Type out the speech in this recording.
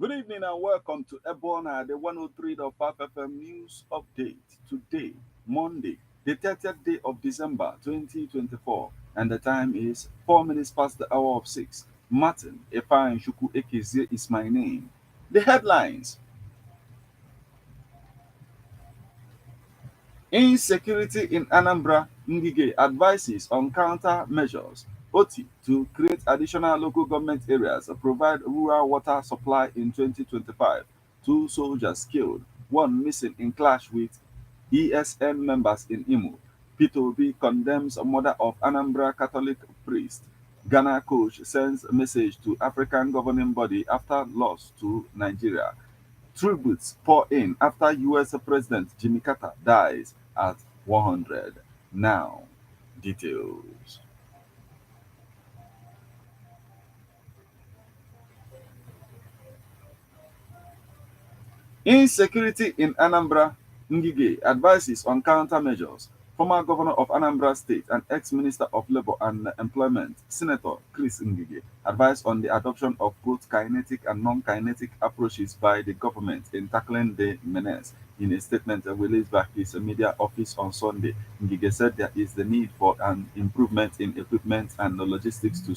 Good evening and welcome to Ebona, the 103.5FM news update. Today, Monday, the 30th day of December 2024, and the time is 4 minutes past the hour of 6. Martin Shuku Ekezie is my name. The headlines: Insecurity in Anambra, Ngige advises on counter-measures. OT to create additional local government areas, provide rural water supply in 2025. Two soldiers killed, one missing in clash with ESN members in Imo. Peter Obi condemns murder of Anambra Catholic priest. Ghana coach sends message to African governing body after loss to Nigeria. Tributes pour in after US President Jimmy Carter dies at 100. Now, details. Insecurity in Anambra, Ngige advises on countermeasures. Former governor of Anambra State and ex-minister of Labor and Employment, Senator Chris Ngige, advised on the adoption of both kinetic and non-kinetic approaches by the government in tackling the menace. In a statement released by his media office on Sunday, Ngige said there is the need for an improvement in equipment and logistics to